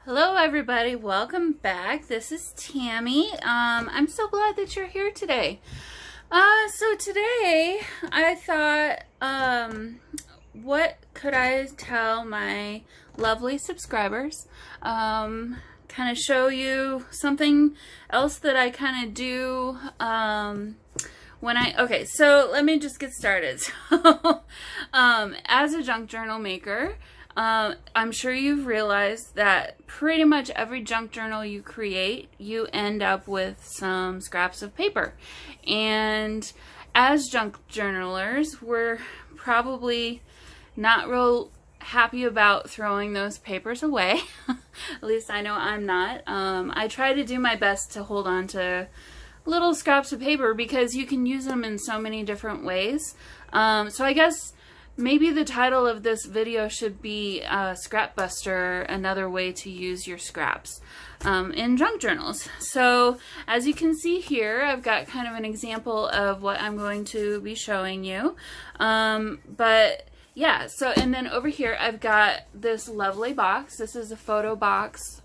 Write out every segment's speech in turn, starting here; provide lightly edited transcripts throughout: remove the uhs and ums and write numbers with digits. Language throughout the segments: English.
Hello everybody, welcome back. This is Tammy. I'm so glad that you're here today. So today I thought, what could I tell my lovely subscribers? Kind of show you something else that I kind of do, okay, so let me just get started. So, as a junk journal maker, I'm sure you've realized that pretty much every junk journal you create, you end up with some scraps of paper. And as junk journalers, we're probably not real happy about throwing those papers away. At least I know I'm not. I try to do my best to hold on to little scraps of paper because you can use them in so many different ways. So I guess maybe the title of this video should be Scrap Buster, another way to use your scraps in junk journals. So as you can see here, I've got kind of an example of what I'm going to be showing you. But yeah, so and then over here I've got this lovely box. This is a photo box.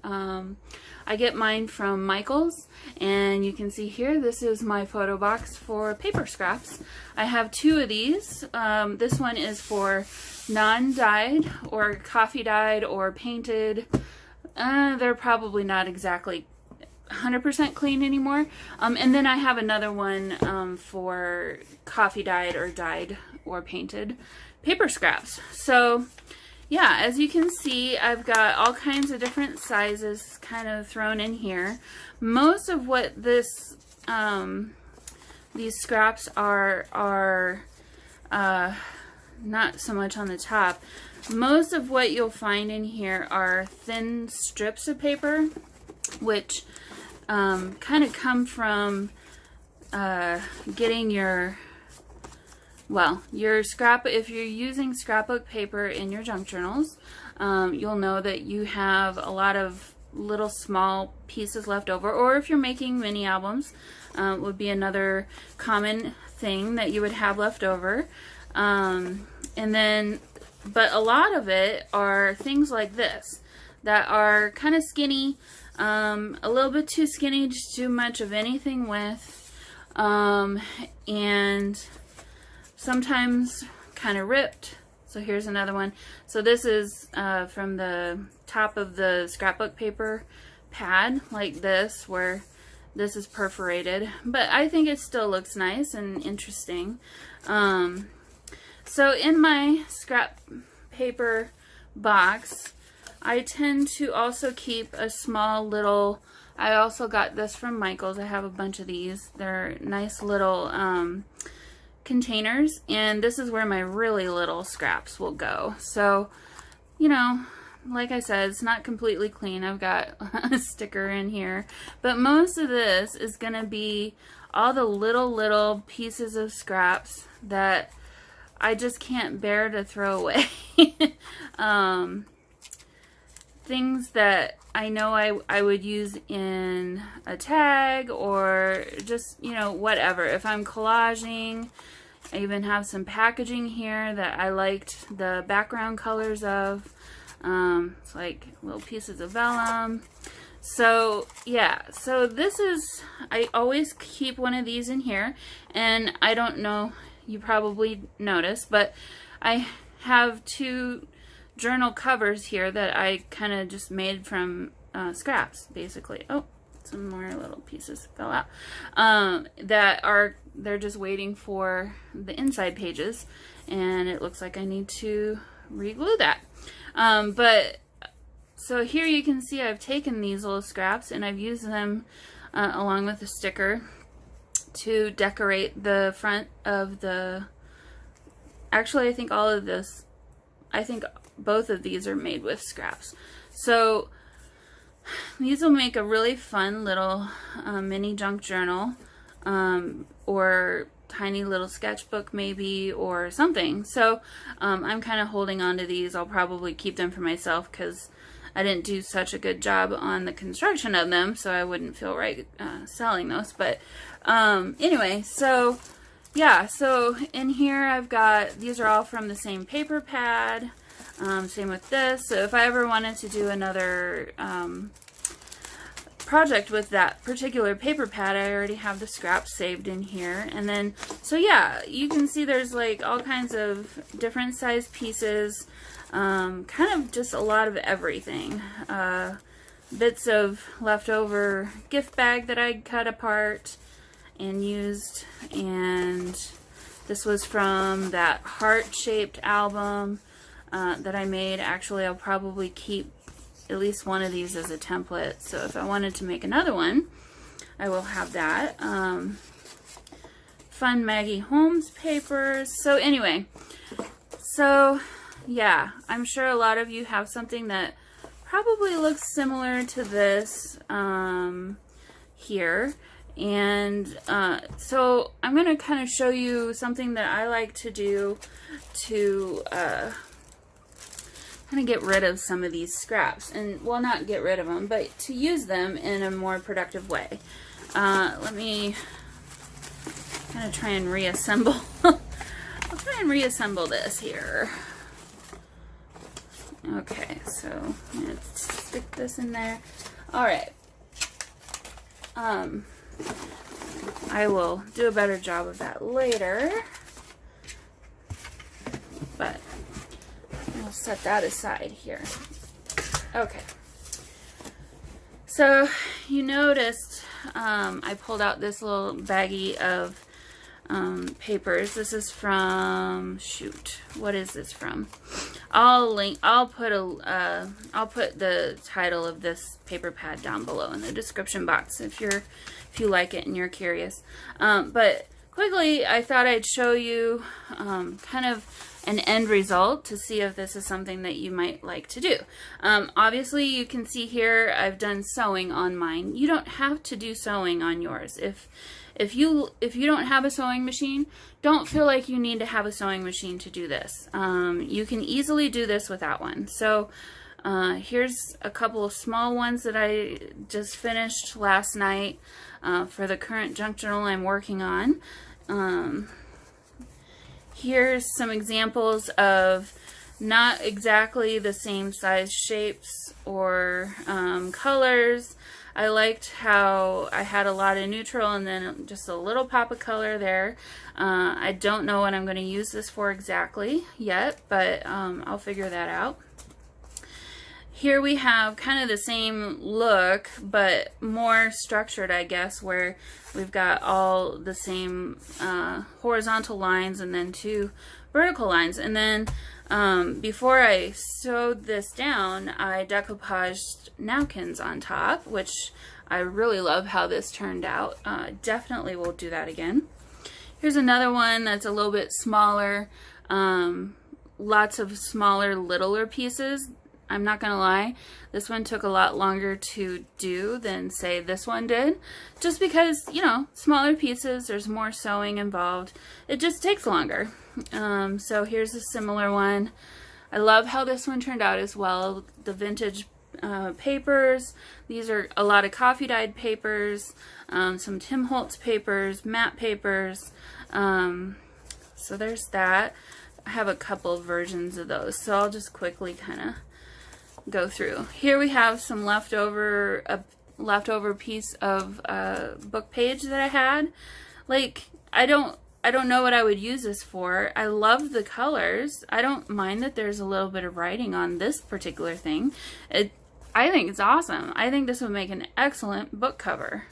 I get mine from Michael's, and you can see here this is my photo box for paper scraps. I have two of these. This one is for non-dyed or coffee dyed or painted. They're probably not exactly 100% clean anymore. And then I have another one for coffee dyed or dyed or painted paper scraps. So yeah, as you can see, I've got all kinds of different sizes kind of thrown in here. Most of what this these scraps are not so much on the top. Most of what you'll find in here are thin strips of paper, which kind of come from getting your scrap. If you're using scrapbook paper in your junk journals, you'll know that you have a lot of little small pieces left over, or if you're making mini albums, would be another common thing that you would have left over. But a lot of it are things like this that are kind of skinny, a little bit too skinny to do much of anything with, and sometimes kind of ripped. So here's another one. So this is from the top of the scrapbook paper pad, like this, where this is perforated, but I think it still looks nice and interesting. So in my scrap paper box, I tend to also keep a small little, I also got this from Michael's. I have a bunch of these. They're nice little containers, and this is where my really little scraps will go. So, you know, like I said, it's not completely clean. I've got a sticker in here, but most of this is gonna be all the little pieces of scraps that I just can't bear to throw away. Things that I know I would use in a tag, or just, you know, whatever. If I'm collaging, I even have some packaging here that I liked the background colors of. It's like little pieces of vellum. So yeah, so this is, I always keep one of these in here, and I don't know, you probably noticed, but I have two journal covers here that I kind of just made from scraps, basically. Oh, some more little pieces fell out. They're just waiting for the inside pages, and it looks like I need to re-glue that. So here you can see I've taken these little scraps and I've used them along with the sticker to decorate the front of the, actually I think all of this, I think both of these are made with scraps. So these will make a really fun little mini junk journal, or tiny little sketchbook maybe, or something. So I'm kind of holding on to these. I'll probably keep them for myself because I didn't do such a good job on the construction of them, so I wouldn't feel right selling those. But anyway, so yeah, so in here I've got, these are all from the same paper pad. Same with this. So if I ever wanted to do another project with that particular paper pad, I already have the scraps saved in here. And then, so yeah, you can see there's like all kinds of different size pieces, kind of just a lot of everything. Bits of leftover gift bag that I cut apart and used, and this was from that heart-shaped album that I made. Actually, I'll probably keep at least one of these as a template, so if I wanted to make another one, I will have that. Fun Maggie Holmes papers. So anyway, so yeah, I'm sure a lot of you have something that probably looks similar to this here. And so I'm going to kind of show you something that I like to do to kind of get rid of some of these scraps. And, well, not get rid of them, but to use them in a more productive way. Let me kind of try and reassemble. I'll try and reassemble this here. Okay, so let's stick this in there. Alright. I will do a better job of that later, but we'll set that aside here. Okay. So you noticed I pulled out this little baggie of papers. This is from, shoot, what is this from? I'll put the title of this paper pad down below in the description box if you like it and you're curious. But quickly, I thought I'd show you kind of an end result to see if this is something that you might like to do. Obviously, you can see here I've done sewing on mine. You don't have to do sewing on yours. If you don't have a sewing machine, don't feel like you need to have a sewing machine to do this. You can easily do this without one. So here's a couple of small ones that I just finished last night for the current junk journal I'm working on. Here's some examples of not exactly the same size shapes or colors. I liked how I had a lot of neutral and then just a little pop of color there. I don't know what I'm going to use this for exactly yet, but I'll figure that out. Here we have kind of the same look, but more structured, I guess, where we've got all the same horizontal lines and then 2 vertical lines. And then before I sewed this down, I decoupaged napkins on top, which I really love how this turned out. Definitely will do that again. Here's another one that's a little bit smaller. Lots of smaller, littler pieces. I'm not gonna lie, this one took a lot longer to do than, say, this one did. Just because, you know, smaller pieces, there's more sewing involved. It just takes longer. So here's a similar one. I love how this one turned out as well. The vintage papers. These are a lot of coffee dyed papers, some Tim Holtz papers, matte papers. So there's that. I have a couple of versions of those, so I'll just quickly kind of go through. Here we have some leftover piece of book page that I had. Like, I don't know what I would use this for. I love the colors. I don't mind that there's a little bit of writing on this particular thing. I think it's awesome. I think this would make an excellent book cover.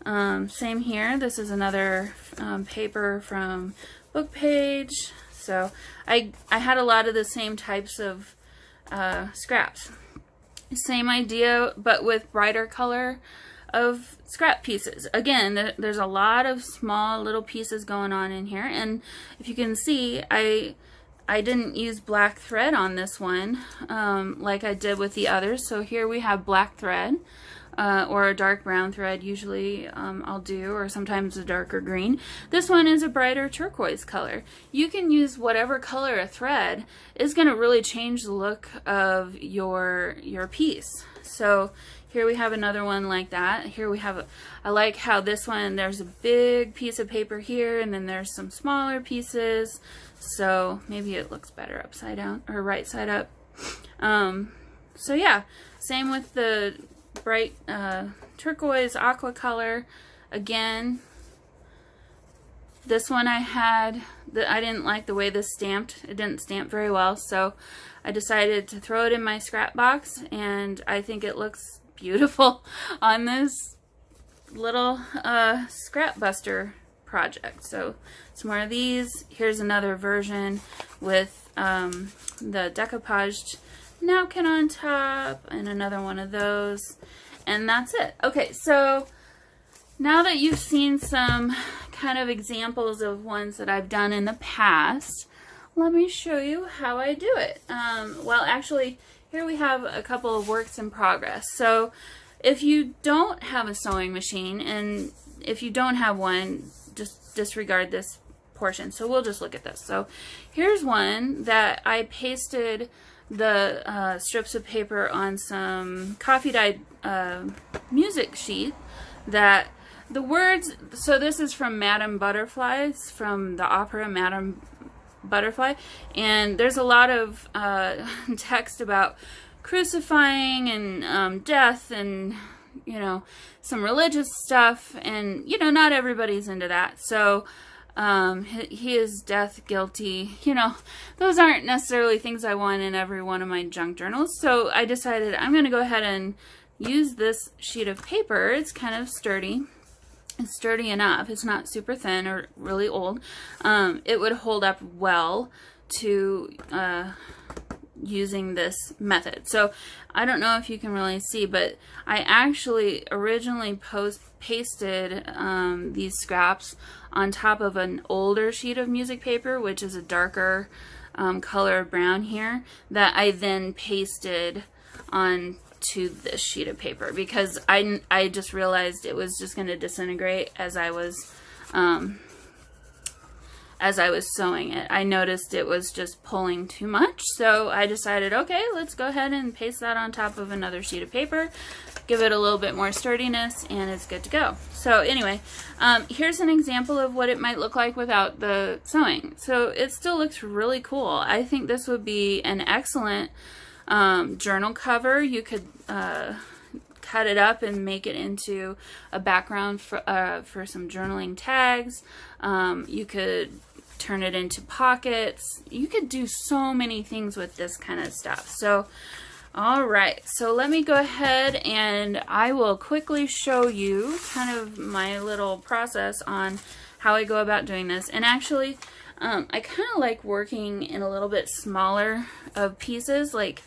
Same here. This is another paper from book page. So I had a lot of the same types of scraps. Same idea, but with brighter color of scrap pieces. Again, there's a lot of small little pieces going on in here, and if you can see, I didn't use black thread on this one like I did with the others. So here we have black thread. or a dark brown thread usually I'll do, or sometimes a darker green. This one is a brighter turquoise color. You can use whatever color a thread is going to really change the look of your piece. So here we have another one like that. Here we have, I like how this one, there's a big piece of paper here, and then there's some smaller pieces. So maybe it looks better upside down or right side up. So yeah, same with the bright turquoise aqua color. Again, this one I didn't like the way this stamped. It didn't stamp very well, so I decided to throw it in my scrap box, and I think it looks beautiful on this little scrap buster project. So some more of these. Here's another version with the decoupaged napkin on top, and another one of those, and that's it. Okay, so now that you've seen some kind of examples of ones that I've done in the past, let me show you how I do it. Well, actually, here we have a couple of works in progress. So if you don't have a sewing machine, and if you don't have one, just disregard this portion. So we'll just look at this. So here's one that I pasted the strips of paper on some coffee dyed music sheet that the words, so this is from Madame Butterfly, from the opera Madame Butterfly, and there's a lot of text about crucifying and death and, you know, some religious stuff, and, you know, not everybody's into that. So he is death guilty. You know, those aren't necessarily things I want in every one of my junk journals. So I decided I'm going to go ahead and use this sheet of paper. It's kind of sturdy. It's sturdy enough. It's not super thin or really old. It would hold up well to using this method. So I don't know if you can really see, but I actually originally pasted these scraps on top of an older sheet of music paper, which is a darker color brown here, that I then pasted on to this sheet of paper, because I just realized it was just going to disintegrate as I was sewing it. I noticed it was just pulling too much, so I decided, okay, let's go ahead and paste that on top of another sheet of paper, give it a little bit more sturdiness, and it's good to go. So anyway, here's an example of what it might look like without the sewing. So it still looks really cool. I think this would be an excellent journal cover. You could cut it up and make it into a background for some journaling tags. You could turn it into pockets. You could do so many things with this kind of stuff. So all right, so let me go ahead and I will quickly show you kind of my little process on how I go about doing this. And actually, I kind of like working in a little bit smaller of pieces. Like,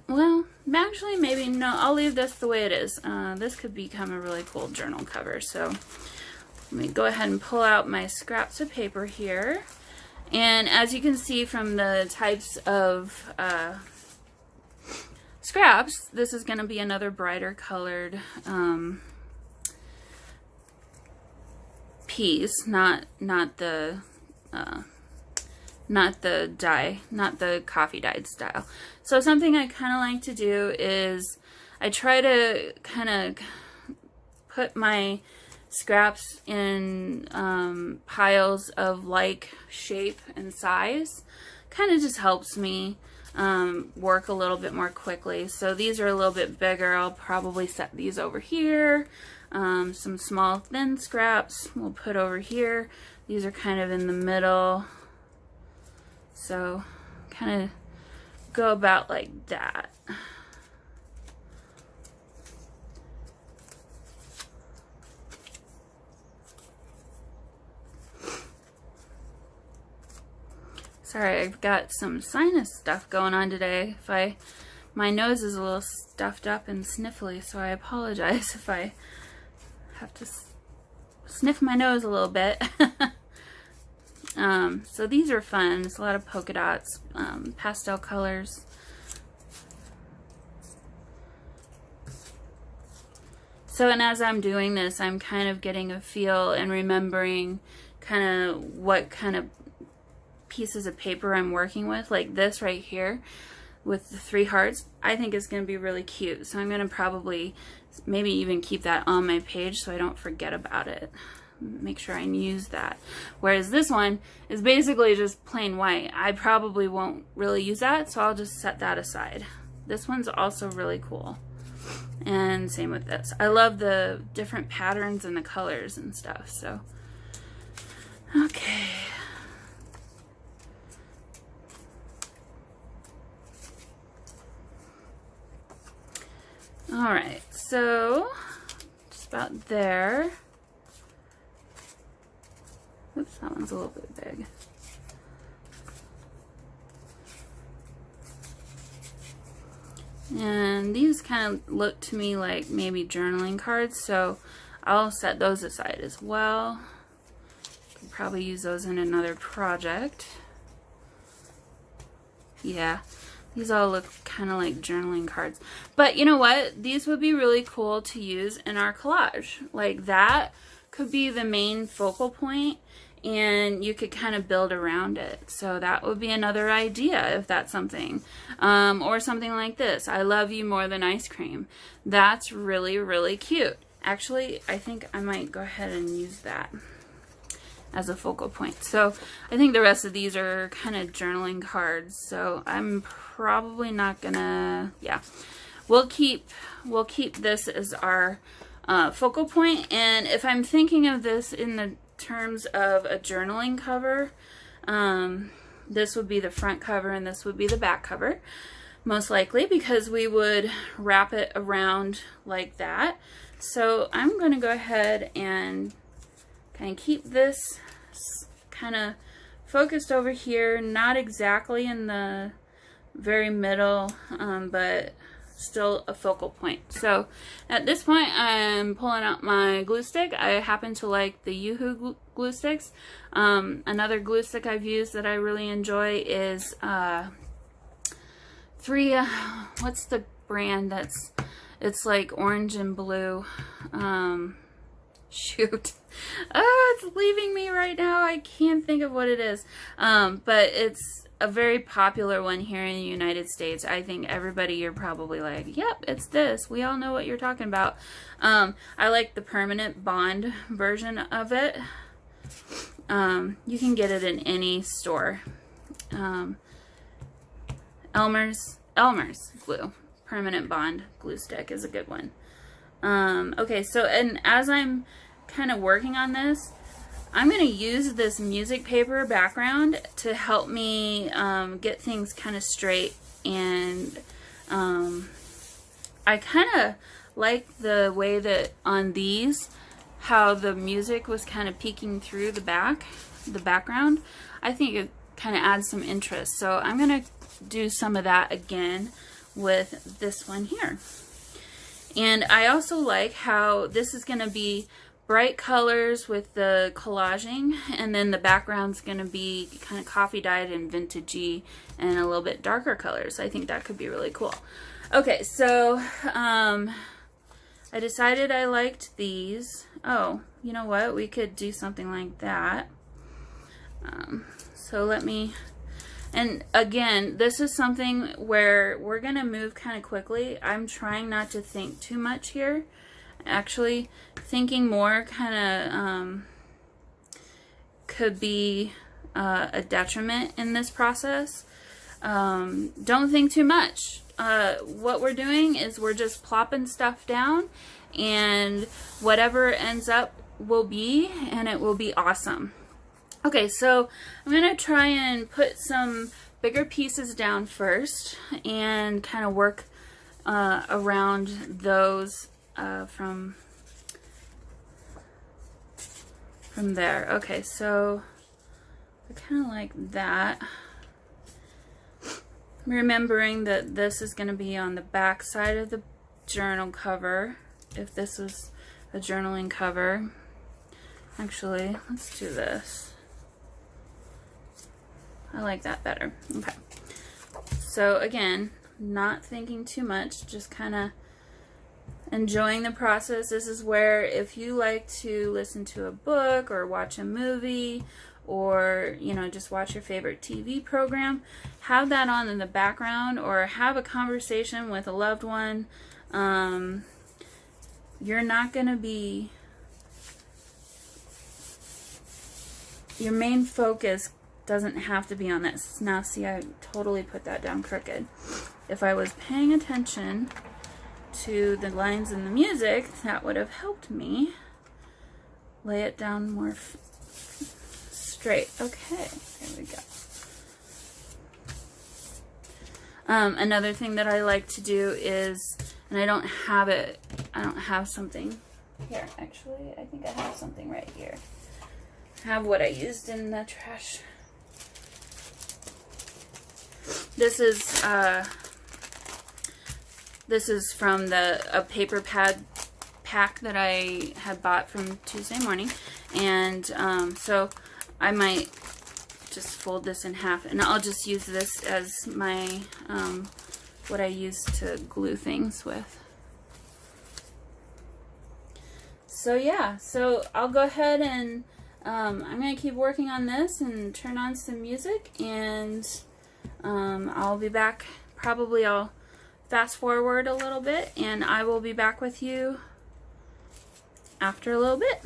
well, actually, maybe no, I'll leave this the way it is. This could become a really cool journal cover. So let me go ahead and pull out my scraps of paper here. And as you can see from the types of scraps, this is going to be another brighter colored piece, not the coffee dyed style. So something I kind of like to do is I try to kind of put my scraps in piles of like shape and size. Kind of just helps me work a little bit more quickly. So these are a little bit bigger. I'll probably set these over here. Some small thin scraps we'll put over here. These are kind of in the middle. So kind of go about like that. Sorry, I've got some sinus stuff going on today. My nose is a little stuffed up and sniffly, so I apologize if I have to sniff my nose a little bit. So these are fun. It's a lot of polka dots, pastel colors. So, and as I'm doing this, I'm kind of getting a feel and remembering kind of what kind of pieces of paper I'm working with. Like this right here with the 3 hearts, I think is going to be really cute. So I'm going to probably maybe even keep that on my page so I don't forget about it. Make sure I use that. Whereas this one is basically just plain white. I probably won't really use that, so I'll just set that aside. This one's also really cool. And same with this. I love the different patterns and the colors and stuff. So, okay. All right, so just about there. Oops, that one's a little bit big. And these kind of look to me like maybe journaling cards, so I'll set those aside as well. Could probably use those in another project. Yeah, these all look kind of like journaling cards. But you know what? These would be really cool to use in our collage. Like that could be the main focal point, and you could kind of build around it. So that would be another idea if that's something. Or something like this. I love you more than ice cream. That's really, really cute. Actually, I think I might go ahead and use that as a focal point. So I think the rest of these are kind of journaling cards. So I'm probably not gonna, yeah. We'll keep this as our focal point. And if I'm thinking of this in the terms of a journaling cover, this would be the front cover and this would be the back cover, most likely, because we would wrap it around like that. So I'm going to go ahead and kind of keep this kind of focused over here, not exactly in the very middle, but still a focal point. So at this point I'm pulling out my glue stick. I happen to like the Yoo-Hoo glue sticks. Another glue stick I've used that I really enjoy is what's the brand that's, it's like orange and blue, shoot, oh, it's leaving me right now. I can't think of what it is, but it's a very popular one here in the United States. I think everybody, you're probably like, yep, it's this. We all know what you're talking about. I like the permanent bond version of it. You can get it in any store. Elmer's glue, permanent bond glue stick is a good one. Okay, so, and as I'm kind of working on this, I'm going to use this music paper background to help me get things kind of straight. And I kind of like the way that on these, how the music was kind of peeking through the background. I think it kind of adds some interest. So I'm going to do some of that again with this one here. And I also like how this is going to be bright colors with the collaging, and then the background's going to be kind of coffee dyed and vintagey and a little bit darker colors. I think that could be really cool. Okay, so I decided I liked these. Oh, you know what? We could do something like that. So let me, and again, this is something where we're going to move kind of quickly. I'm trying not to think too much here. Actually, thinking more kind of could be a detriment in this process. Don't think too much. What we're doing is we're just plopping stuff down, and whatever ends up will be, and it will be awesome. Okay, so I'm going to try and put some bigger pieces down first and kind of work around those from there. Okay, so I kind of like that. Remembering that this is going to be on the back side of the journal cover, if this was a journaling cover. Actually, let's do this. I like that better. Okay. So again, not thinking too much, just kind of enjoying the process. This is where if you like to listen to a book or watch a movie or, you know, just watch your favorite TV program, have that on in the background, or have a conversation with a loved one. You're not going to be, your main focus doesn't have to be on this. Now see, I totally put that down crooked. If I was paying attention to the lines in the music, that would have helped me lay it down more straight. Okay, there we go. Another thing that I like to do is, and I don't have it, I don't have something here, actually, I think I have something right here. I have what I used in the trash. This is from a paper pad pack that I had bought from Tuesday morning, and so I might just fold this in half, and I'll just use this as my what I use to glue things with. So yeah, so I'll go ahead and I'm gonna keep working on this and turn on some music, and I'll be back. Probably I'll fast forward a little bit, and I will be back with you after a little bit.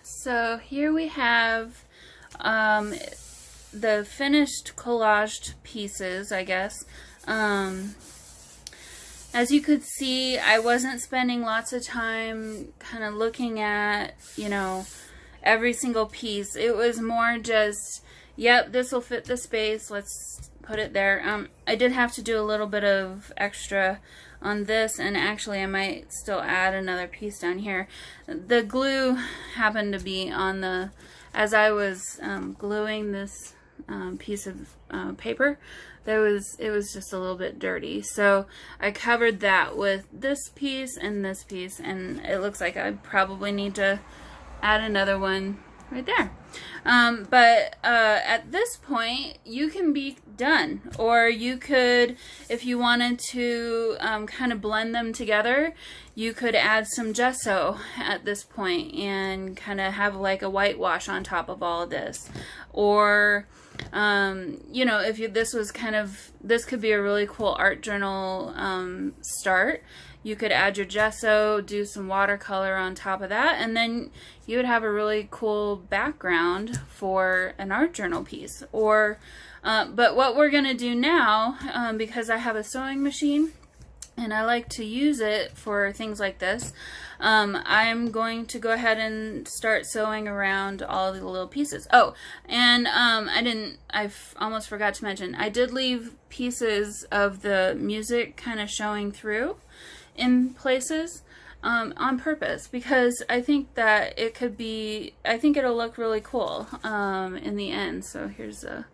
So here we have the finished collaged pieces, I guess. As you could see, I wasn't spending lots of time kind of looking at, you know, every single piece. It was more just, yep, this will fit the space, let's put it there. I did have to do a little bit of extra on this, and actually I might still add another piece down here. The glue happened to be on the, as I was gluing this piece of paper, it was just a little bit dirty, so I covered that with this piece, and it looks like I probably need to add another one right there. But at this point you can be done, or you could, if you wanted to kind of blend them together, you could add some gesso at this point and kind of have like a whitewash on top of all of this. Or you know, if this was kind of, this could be a really cool art journal start. You could add your gesso, do some watercolor on top of that, and then you would have a really cool background for an art journal piece. Or but what we're gonna do now, because I have a sewing machine and I like to use it for things like this, I'm going to go ahead and start sewing around all the little pieces. Oh, and I almost forgot to mention, I did leave pieces of the music kind of showing through in places on purpose, because I think that it could be, I think it'll look really cool in the end. So here's a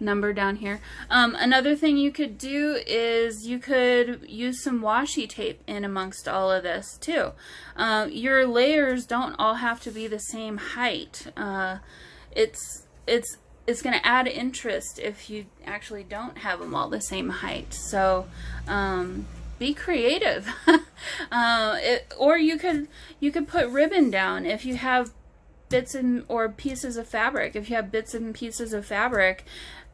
number down here. Another thing you could do is you could use some washi tape in amongst all of this too. Your layers don't all have to be the same height. It's going to add interest if you actually don't have them all the same height. So be creative. Or you could put ribbon down if you have bits or pieces of fabric. If you have bits and pieces of fabric,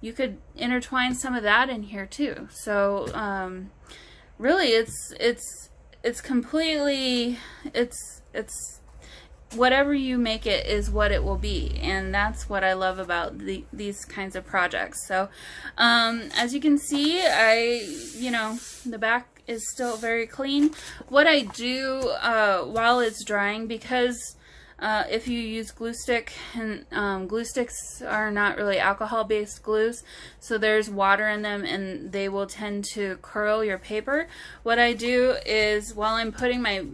you could intertwine some of that in here too. So really it's completely, it's whatever you make it is what it will be, and that's what I love about these kinds of projects. So as you can see, you know, the back is still very clean. What I do while it's drying, because if you use glue stick, and glue sticks are not really alcohol-based glues, so there's water in them and they will tend to curl your paper. What I do is, while I'm putting my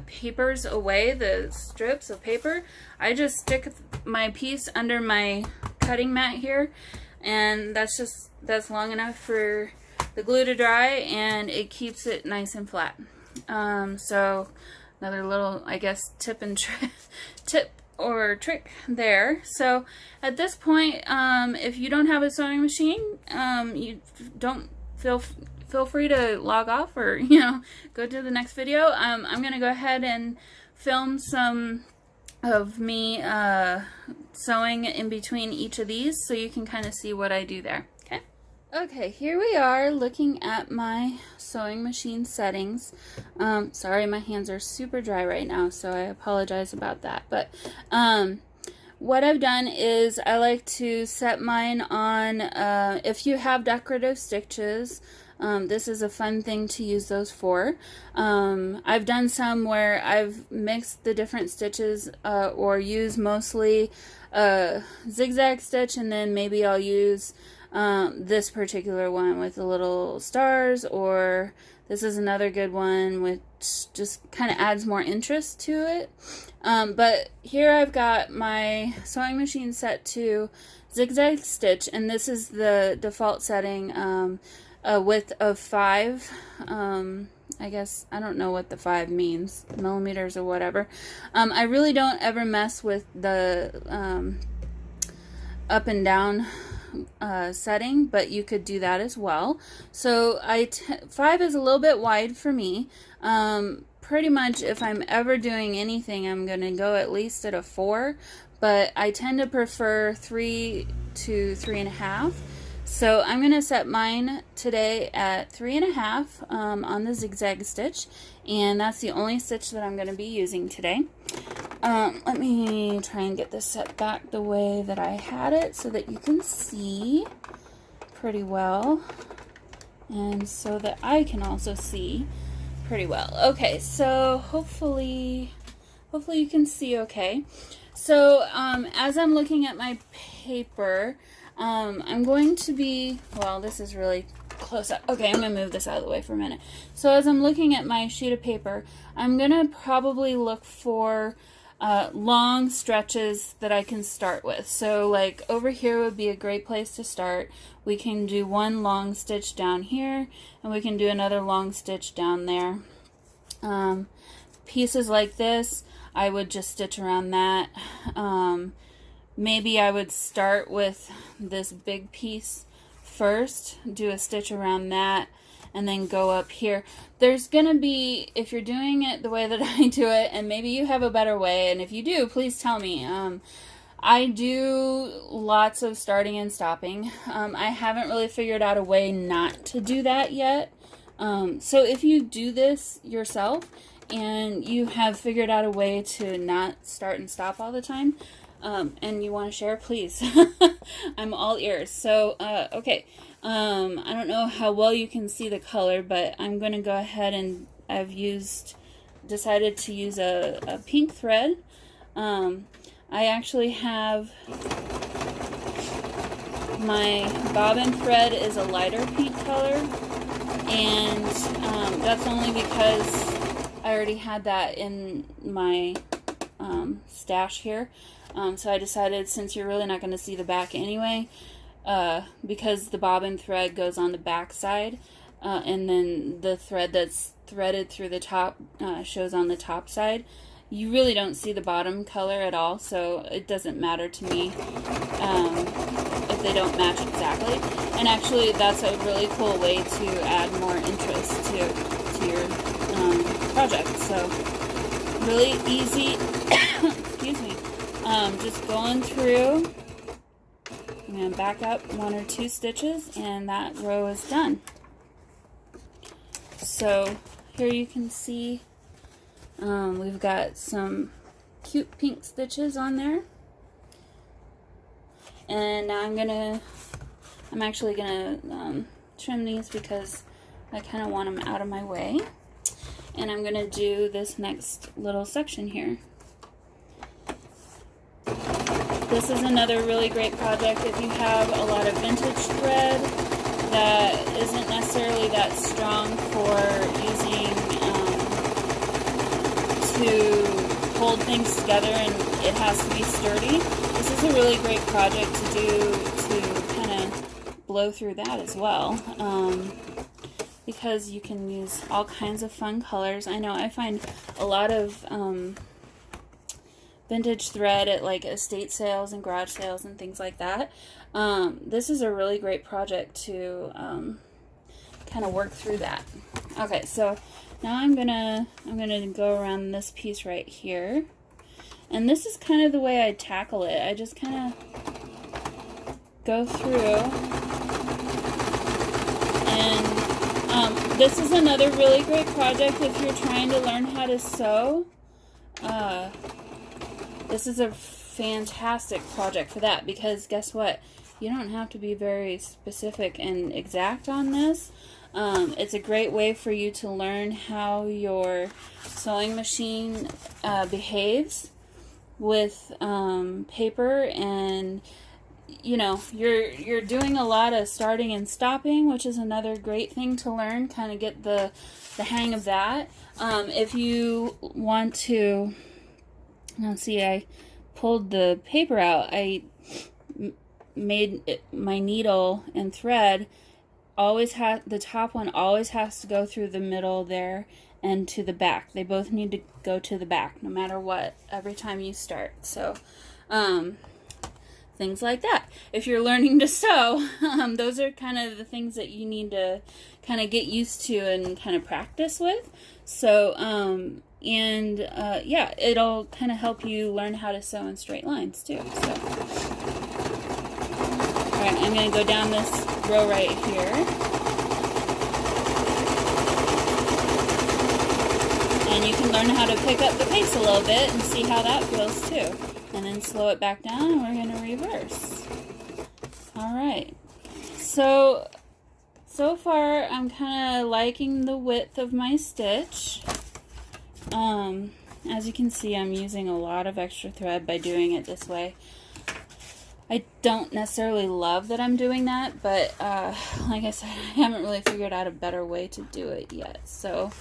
papers away, the strips of paper, I just stick my piece under my cutting mat here, and that's long enough for the glue to dry, and it keeps it nice and flat. So another little, I guess, tip or trick there. So at this point, if you don't have a sewing machine, you don't feel free to log off, or, you know, go to the next video. I'm gonna go ahead and film some of me sewing in between each of these, so you can kind of see what I do there. Okay, here we are looking at my sewing machine settings. Sorry, my hands are super dry right now, so I apologize about that. But what I've done is I like to set mine on, if you have decorative stitches, this is a fun thing to use those for. I've done some where I've mixed the different stitches, or use mostly zigzag stitch, and then maybe I'll use this particular one with the little stars, or this is another good one which just kind of adds more interest to it. But here I've got my sewing machine set to zigzag stitch, and this is the default setting, a width of 5. I guess, I don't know what the 5 means, millimeters or whatever. I really don't ever mess with the up and down setting, but you could do that as well. So 5 is a little bit wide for me. Pretty much if I'm ever doing anything, I'm going to go at least at a 4, but I tend to prefer 3 to 3.5. So I'm going to set mine today at 3.5 on the zigzag stitch, and that's the only stitch that I'm going to be using today. Let me try and get this set back the way that I had it so that you can see pretty well, and so that I can also see pretty well. Okay, so hopefully you can see okay. So as I'm looking at my paper, I'm going to be, well, this is really close up. Okay, I'm going to move this out of the way for a minute. So as I'm looking at my sheet of paper, I'm going to probably look for long stretches that I can start with. So like over here would be a great place to start. We can do one long stitch down here, and we can do another long stitch down there. Pieces like this, I would just stitch around that. Maybe I would start with this big piece first, do a stitch around that, and then go up here. There's gonna be, if you're doing it the way that I do it, and maybe you have a better way, and if you do, please tell me. I do lots of starting and stopping. I haven't really figured out a way not to do that yet. So if you do this yourself and you have figured out a way to not start and stop all the time, and you want to share, please. I'm all ears. So, okay. I don't know how well you can see the color, but I'm going to go ahead and I've decided to use a pink thread. I actually have my bobbin thread is a lighter pink color, and that's only because I already had that in my stash here. So I decided, since you're really not going to see the back anyway, because the bobbin thread goes on the back side, and then the thread that's threaded through the top shows on the top side, you really don't see the bottom color at all, so it doesn't matter to me if they don't match exactly. And actually, that's a really cool way to add more interest to your project. So really easy. Excuse me. Just going through. I'm going to back up 1 or 2 stitches, and that row is done. So here you can see we've got some cute pink stitches on there. And now I'm actually gonna trim these because I kind of want them out of my way. And I'm gonna do this next little section here. This is another really great project if you have a lot of vintage thread that isn't necessarily that strong for using to hold things together, and it has to be sturdy. This is a really great project to do to kind of blow through that as well, because you can use all kinds of fun colors. I know I find a lot of vintage thread at like estate sales and garage sales and things like that. This is a really great project to kind of work through that. Okay, so now I'm gonna go around this piece right here, and this is kind of the way I tackle it. I just kind of go through, and this is another really great project if you're trying to learn how to sew. This is a fantastic project for that, because guess what? You don't have to be very specific and exact on this. It's a great way for you to learn how your sewing machine behaves with paper, and you know, you're doing a lot of starting and stopping, which is another great thing to learn, kind of get the hang of that. If you want to, now see, I pulled the paper out. I made my needle and thread always the top one always has to go through the middle there and to the back. They both need to go to the back no matter what, every time you start. So things like that. If you're learning to sew, those are kind of the things that you need to kind of get used to and kind of practice with. So yeah, it'll kind of help you learn how to sew in straight lines too. So alright, I'm going to go down this row right here. And then you can learn how to pick up the pace a little bit and see how that feels too. And then slow it back down, and we're going to reverse. Alright, so far I'm kind of liking the width of my stitch. As you can see, I'm using a lot of extra thread by doing it this way. I don't necessarily love that I'm doing that, but like I said, I haven't really figured out a better way to do it yet. So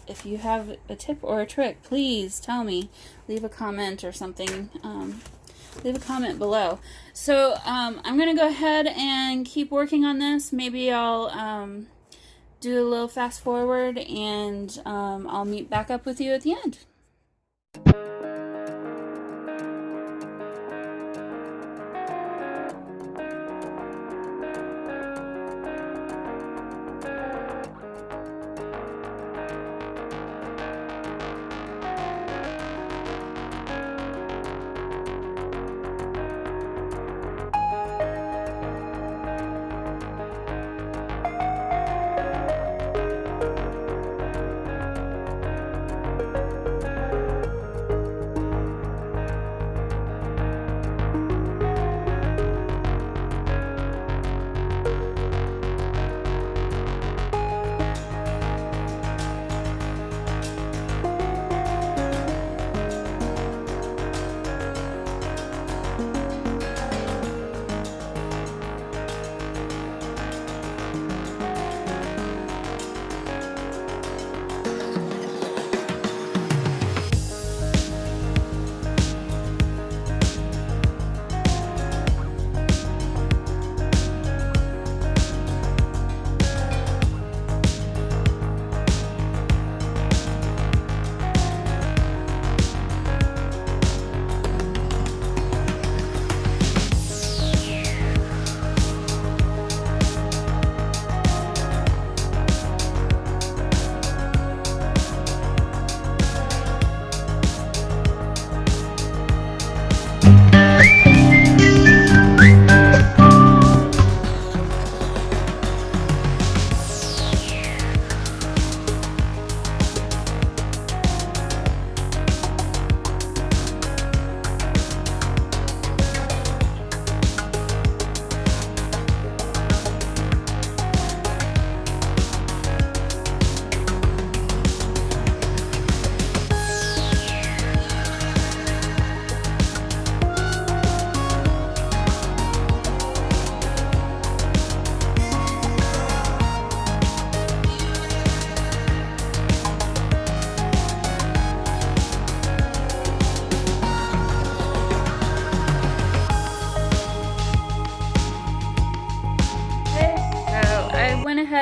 if you have a tip or a trick, please tell me. Leave a comment or something. Leave a comment below. So I'm going to go ahead and keep working on this. Maybe I'll do a little fast forward, and I'll meet back up with you at the end.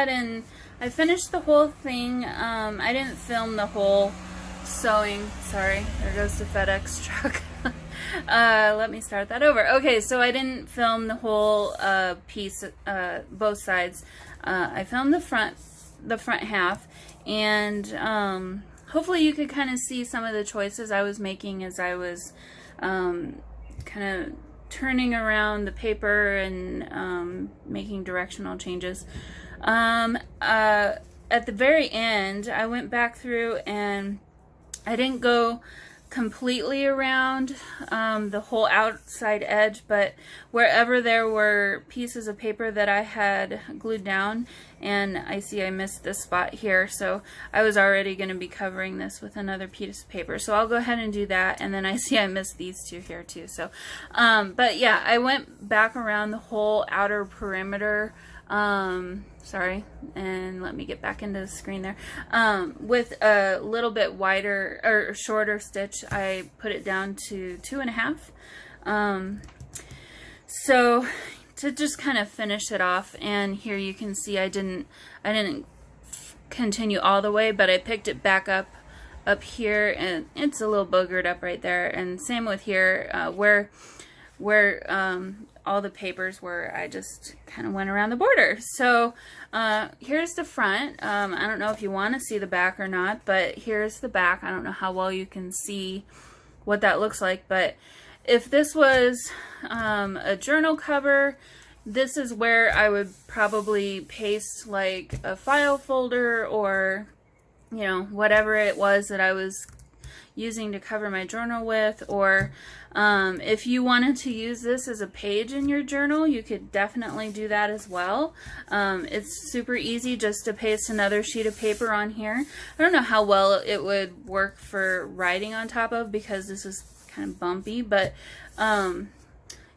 And I finished the whole thing. I didn't film the whole sewing. Sorry, there goes the FedEx truck. Let me start that over. Okay, so I didn't film the whole piece, both sides. I filmed the front half, and hopefully you could kind of see some of the choices I was making as I was kind of turning around the paper and making directional changes. At the very end, I went back through and I didn't go completely around the whole outside edge, but wherever there were pieces of paper that I had glued down, and I see I missed this spot here, so I was already going to be covering this with another piece of paper, so I'll go ahead and do that. And then I see I missed these two here too, so but yeah, I went back around the whole outer perimeter. Sorry, and let me get back into the screen there. With a little bit wider or shorter stitch, I put it down to 2.5. So to just kind of finish it off, and here you can see I didn't continue all the way, but I picked it back up here, and it's a little boogered up right there. And same with here, where all the papers were, I just kind of went around the border. So here's the front. I don't know if you want to see the back or not, but here's the back. I don't know how well you can see what that looks like, but if this was a journal cover, this is where I would probably paste like a file folder or you know, whatever it was that I was using to cover my journal with, or if you wanted to use this as a page in your journal, you could definitely do that as well. It's super easy just to paste another sheet of paper on here. I don't know how well it would work for writing on top of, because this is kind of bumpy, but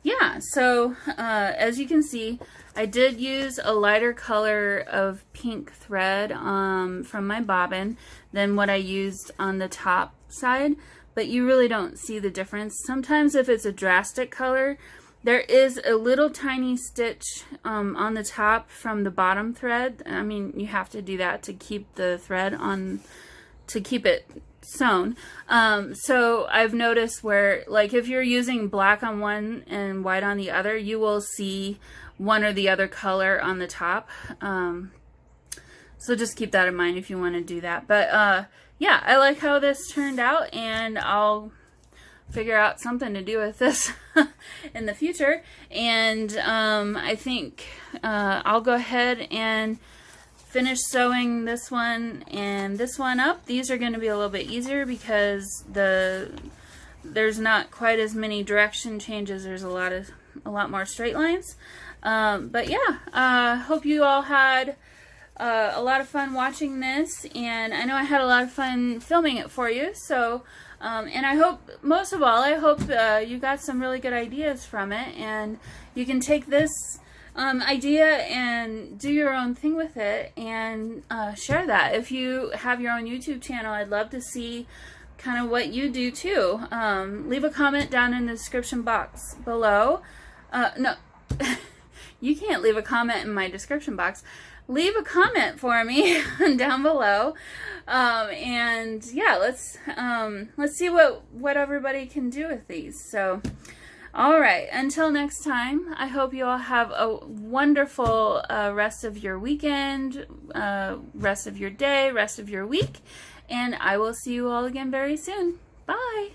yeah, so as you can see, I did use a lighter color of pink thread from my bobbin than what I used on the top side, but you really don't see the difference. Sometimes if it's a drastic color, there is a little tiny stitch on the top from the bottom thread. I mean, you have to do that to keep the thread on, to keep it sewn. So I've noticed where, like, if you're using black on one and white on the other, you will see one or the other color on the top. So just keep that in mind if you want to do that. But yeah, I like how this turned out, and I'll figure out something to do with this in the future. And I think I'll go ahead and finish sewing this one and this one up. These are going to be a little bit easier because there's not quite as many direction changes. There's a lot more straight lines. But yeah, hope you all had a lot of fun watching this, and I know I had a lot of fun filming it for you. So and I hope, most of all, I hope you got some really good ideas from it, and you can take this idea and do your own thing with it, and share that. If you have your own YouTube channel, I'd love to see kind of what you do too. Leave a comment down in the description box below. No, you can't leave a comment in my description box. Leave a comment for me down below, and yeah, let's see what everybody can do with these. So, all right, until next time, I hope you all have a wonderful rest of your weekend, rest of your day, rest of your week, and I will see you all again very soon. Bye.